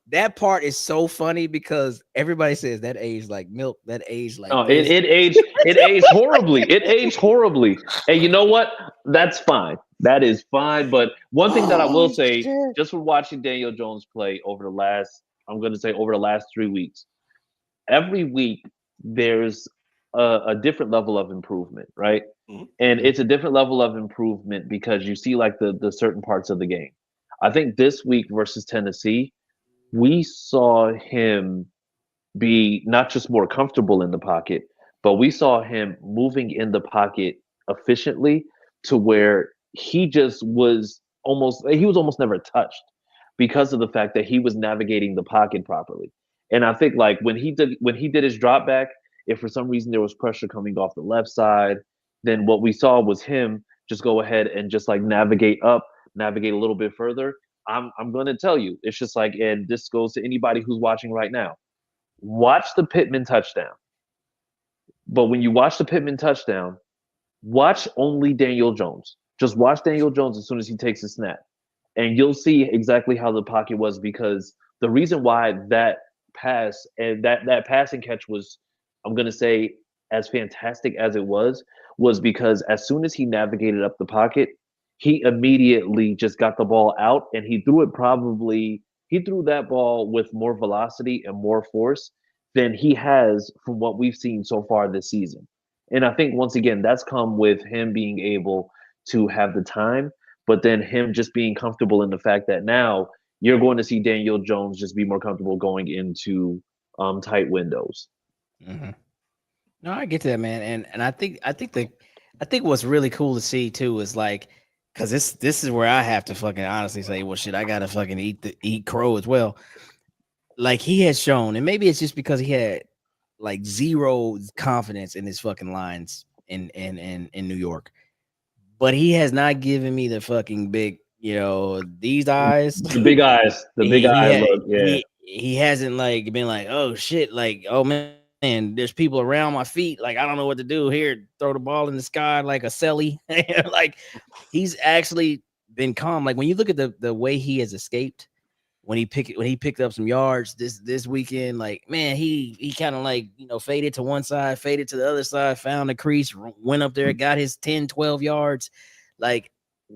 That part is so funny because everybody says that aged like milk. That aged like it aged horribly. It aged horribly. And you know what? That's fine. That is fine. But one thing that I will say, just for watching Daniel Jones play over the last 3 weeks, every week there's a different level of improvement, right? Mm-hmm. And it's a different level of improvement because you see like the certain parts of the game. I think this week versus Tennessee, we saw him be not just more comfortable in the pocket, but we saw him moving in the pocket efficiently to where he was almost never touched because of the fact that he was navigating the pocket properly. And I think like when he did his drop back, if for some reason there was pressure coming off the left side, then what we saw was him just go ahead and just like navigate a little bit further. I'm going to tell you, it's just like, and this goes to anybody who's watching right now, watch the Pittman touchdown. But when you watch the Pittman touchdown, watch only Daniel Jones. Just watch Daniel Jones as soon as he takes a snap. And you'll see exactly how the pocket was, because the reason why that pass and that passing catch was, I'm going to say, as fantastic as it was because as soon as he navigated up the pocket, he immediately just got the ball out, and he threw that ball with more velocity and more force than he has from what we've seen so far this season. And I think once again, that's come with him being able to have the time, but then him just being comfortable in the fact that now you're going to see Daniel Jones just be more comfortable going into tight windows. Mm-hmm. No, I get that, man. And I think what's really cool to see too is like, because this is where I have to fucking honestly say, well, shit, I gotta fucking eat crow as well. Like he has shown, and maybe it's just because he had like zero confidence in his fucking lines in New York, but he has not given me the fucking big, these eyes, the big eyes, look. Yeah, he hasn't like been like, oh shit, like, oh man. And there's people around my feet. Like, I don't know what to do here. Throw the ball in the sky like a celly. Like, he's actually been calm. Like, when you look at the way he has escaped, when he picked up some yards this weekend, like, man, he kind of like, faded to one side, faded to the other side, found the crease, went up there, got his 10, 12 yards. Like,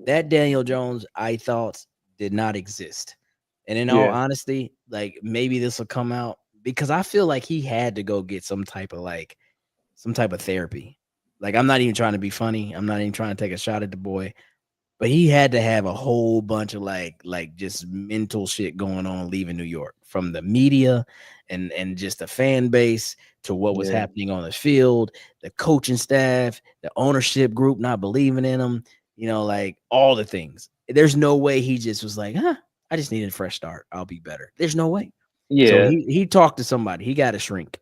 that Daniel Jones, I thought, did not exist. And in all honesty, like, maybe this will come out, because I feel like he had to go get some type of therapy. Like, I'm not even trying to be funny. I'm not even trying to take a shot at the boy. But he had to have a whole bunch of like just mental shit going on leaving New York, from the media and just the fan base to what was happening on the field, the coaching staff, the ownership group not believing in him, like all the things. There's no way he just was like, I just need a fresh start. I'll be better. There's no way. Yeah. So he talked to somebody. He got to shrink.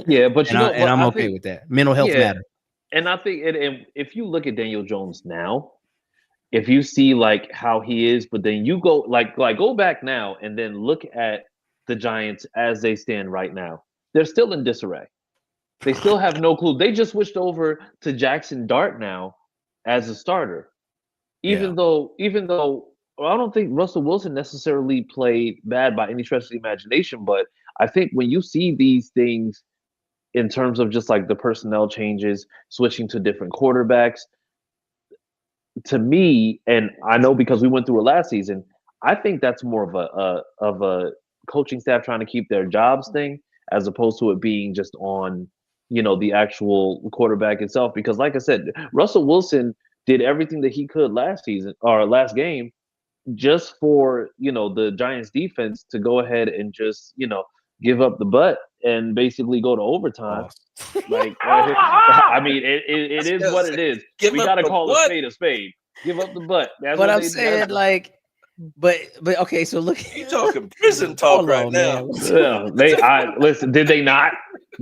Yeah, but I'm okay with that. Mental health matter. And I think and if you look at Daniel Jones now, if you see like how he is, but then you go like go back now and then look at the Giants as they stand right now, they're still in disarray. They still have no clue. They just switched over to Jackson Dart now as a starter. Even though I don't think Russell Wilson necessarily played bad by any stretch of the imagination, but I think when you see these things in terms of just like the personnel changes, switching to different quarterbacks, to me, and I know because we went through it last season, I think that's more of a coaching staff trying to keep their jobs thing, as opposed to it being just on, the actual quarterback itself. Because like I said, Russell Wilson did everything that he could last season or last game just for, the Giants defense to go ahead and just, give up the butt and basically go to overtime. Like, I mean, it is what it is. We got to call a spade. Give up the butt. That's but I'm saying, like, but okay. So look, you talking prison talk right now. Listen. Did they not?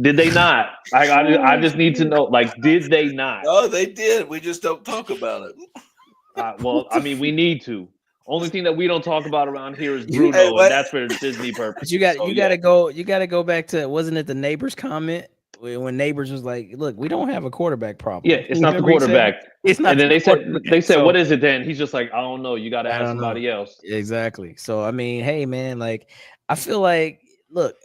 Did they not? I just need to know. Like, did they not? Oh, they did. We just don't talk about it. Well, I mean, we need to. Only thing that we don't talk about around here is Bruno, and that's for Disney purpose. But you gotta go back to, wasn't it the Neighbors comment when Neighbors was like, "Look, we don't have a quarterback problem." Yeah, it's not the quarterback. It's not. And then they said, "What is it then?" He's just like, "I don't know. You got to ask somebody else." Exactly. So I mean, hey man, like, I feel like, look,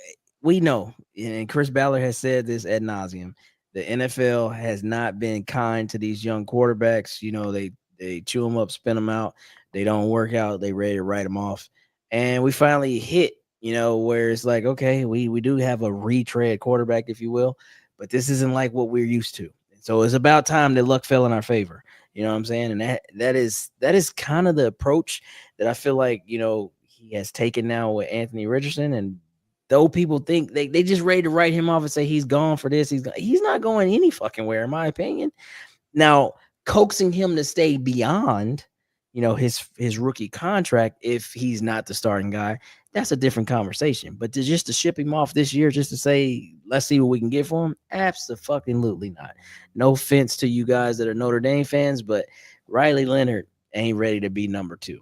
we know, and Chris Ballard has said this ad nauseum, the NFL has not been kind to these young quarterbacks. They chew them up, spin them out. They don't work out. They ready to write them off. And we finally hit, where it's like, okay, we do have a retread quarterback, if you will, but this isn't like what we're used to. So it's about time that luck fell in our favor. You know what I'm saying? And that is kind of the approach that I feel like, he has taken now with Anthony Richardson. And though people think they just ready to write him off and say he's gone for this, he's not going any fucking where, in my opinion. Now, coaxing him to stay beyond, his rookie contract, if he's not the starting guy, that's a different conversation. But to ship him off this year, just to say, let's see what we can get for him, absolutely not. No offense to you guys that are Notre Dame fans, but Riley Leonard ain't ready to be number 2.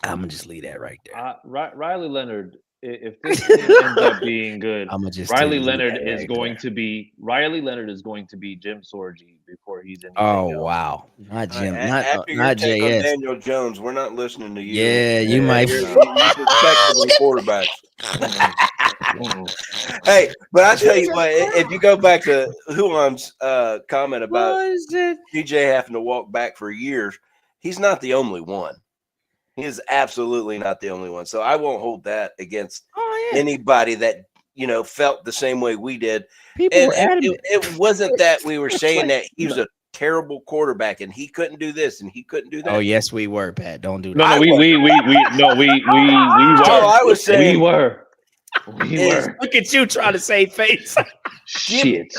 I'm gonna just leave that right there. Riley Leonard, if this ends up being good, Riley Leonard is going to be Jim Sorgi before he's in. Wow, not Jim, not JS. Daniel Jones, we're not listening to you. Yeah, you might. Quarterbacks. Hey, but I tell you what, if you go back to Hulam's comment about DJ having to walk back for years, he's not the only one. He is absolutely not the only one. So I won't hold that against anybody that, felt the same way we did. People were adamant. It wasn't that we were saying that he was a terrible quarterback and he couldn't do this and he couldn't do that. Oh, yes, we were, Pat. Don't do that. No, we were. I was saying we were. Look at you trying to save face. Shit.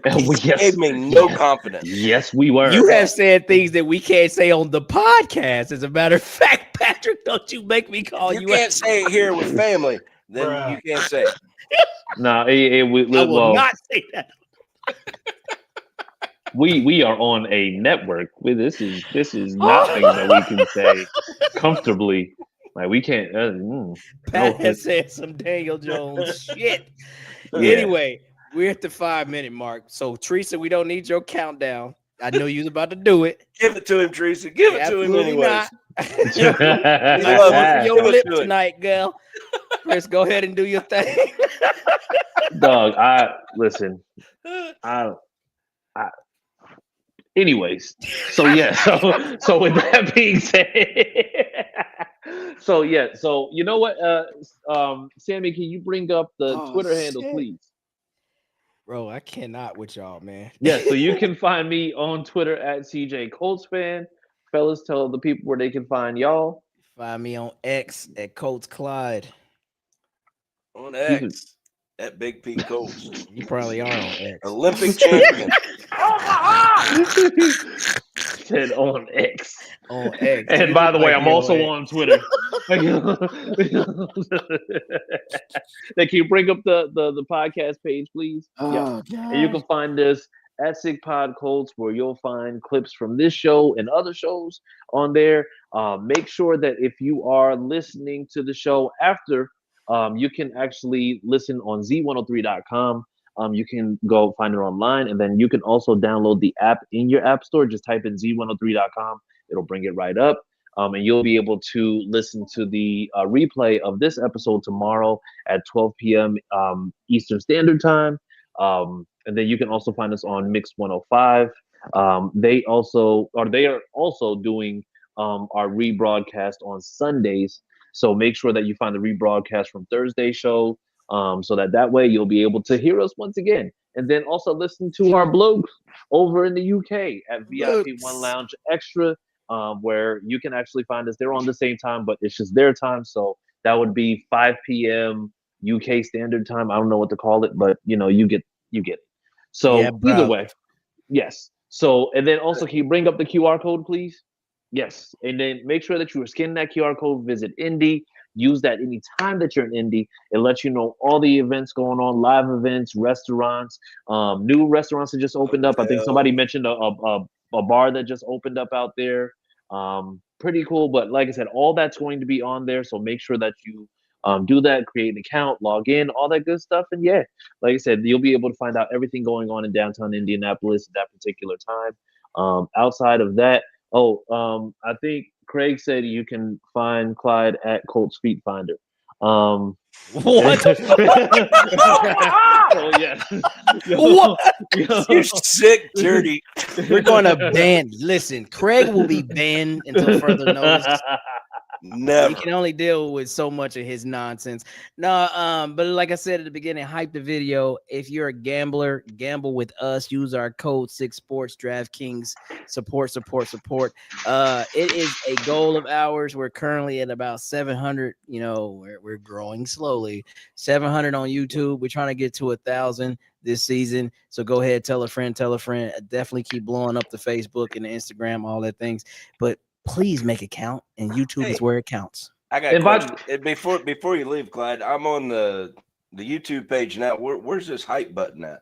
Gave me no confidence. Yes, we were. You have said things that we can't say on the podcast. As a matter of fact, Patrick, don't you make me call you. You can't say it here with family. Then you can't say it. No, I will not say that. We are on a network. This is nothing that we can say comfortably. Like, we can't. Pat has said some Daniel Jones shit. Yeah. Anyway, we're at the 5-minute mark. So, Teresa, we don't need your countdown. I know you was about to do it. Give it to him, Teresa. Give it to him anyway. Your lip tonight, girl. Chris, go ahead and do your thing. Dog, I anyways, so yeah, so with that being said, so you know what, Sammy, can you bring up the Twitter handle, please? Bro, I cannot with y'all, man. Yeah, so you can find me on Twitter at CJ Colts fan. Fellas, tell the people where they can find y'all. Find me on X at Colts Clyde. On X at Big P Colts. You probably are on X. Olympic champion. Said on X. On X. And by the way, I'm also on Twitter. Can you bring up the podcast page, please? Oh, yeah. And you can find us at Sick Pod Colts, where you'll find clips from this show and other shows on there. Make sure that if you are listening to the show after, you can actually listen on z103.com. You can go find it online, and then you can also download the app in your app store. Just type in z103.com. It'll bring it right up. And you'll be able to listen to the replay of this episode tomorrow at 12 p.m. Eastern Standard Time. And then you can also find us on Mix 105. They are also doing our rebroadcast on Sundays. So make sure that you find the rebroadcast from Thursday's show, so that way you'll be able to hear us once again. And then also listen to our blokes over in the UK at VIP One Lounge Extra, where you can actually find us. They're on the same time, but it's just their time. So that would be 5 p.m. UK Standard Time. I don't know what to call it, but you get it. So either way, yes. So, and then also, can you bring up the QR code, please? Yes. And then make sure that you are scanning that QR code. Visit Indy. Use that any time that you're in Indy. It lets you know all the events going on, live events, restaurants, new restaurants that just opened up. I think somebody mentioned a bar that just opened up out there. Pretty cool. But like I said, all that's going to be on there. So make sure that you do that, create an account, log in, all that good stuff. And yeah, like I said, you'll be able to find out everything going on in downtown Indianapolis at that particular time. Outside of that, I think Craig said you can find Clyde at Colts Feet Finder. What? So yeah. What? You sick, dirty. We're going to ban. Listen, Craig will be banned until further notice. Never. He can only deal with so much of his nonsense. No, but like I said at the beginning, hype the video. If you're a gambler, gamble with us. Use our code 6sports DraftKings. Support. It is a goal of ours. We're currently at about 700. We're growing slowly. 700 on YouTube. We're trying to get to 1,000 this season. So go ahead, tell a friend. Definitely keep blowing up the Facebook and the Instagram, all that things. But please make it count, and YouTube is where it counts. I got a question. Before you leave, Clyde, I'm on the YouTube page now. Where's this hype button at?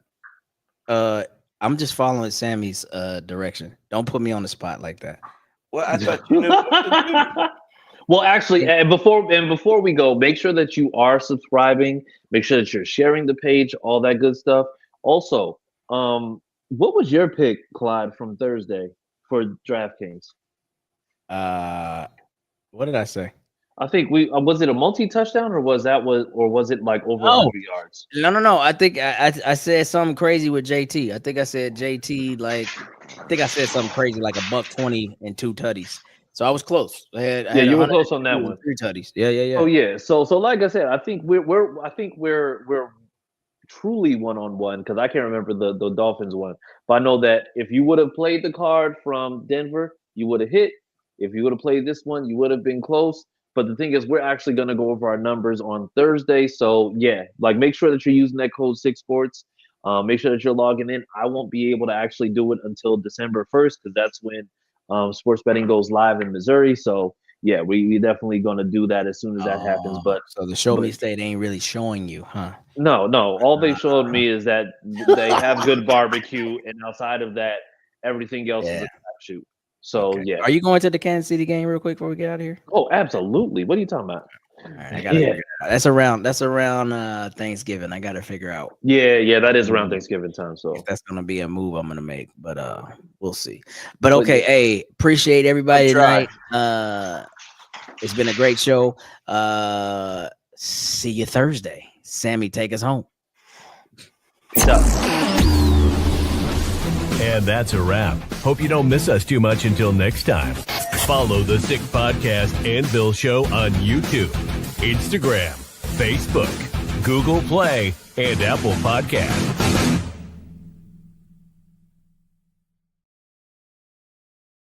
I'm just following Sammy's direction. Don't put me on the spot like that. Well, I thought you knew what to do. Well, actually, and before we go, make sure that you are subscribing. Make sure that you're sharing the page, all that good stuff. Also, what was your pick, Clyde, from Thursday for DraftKings? What did I say? I think was it a multi-touchdown or was it like over 100 yards? No. I think I said something crazy with JT. I think I said JT I said something crazy like $120 and 2 tutties. So I was close. I had you were close on that one. 3 tutties. Yeah. Oh yeah. So like I said, I think we're truly one-on-one, because I can't remember the Dolphins one. But I know that if you would have played the card from Denver, you would have hit. If you would have played this one, you would have been close. But the thing is, we're actually going to go over our numbers on Thursday. So yeah, make sure that you're using that code 6sports. Make sure that you're logging in. I won't be able to actually do it until December 1st, because that's when sports betting goes live in Missouri. So yeah, we definitely going to do that as soon as that happens. But so the show me state ain't really showing you, huh? No. All they showed me is that they have good barbecue, and outside of that, everything else is a crapshoot. So yeah. Are you going to the Kansas City game real quick before we get out of here? Oh, absolutely. What are you talking about? All right, I gotta figure it out. That's around Thanksgiving. I gotta figure out. Yeah, that is around Thanksgiving time. So if that's gonna be a move I'm gonna make, but we'll see. But okay, hey, appreciate everybody tonight. It's been a great show. See you Thursday. Sammy, take us home. Peace out. And that's a wrap. Hope you don't miss us too much until next time. Follow the Sick Podcast and Bill Show on YouTube, Instagram, Facebook, Google Play, and Apple Podcasts.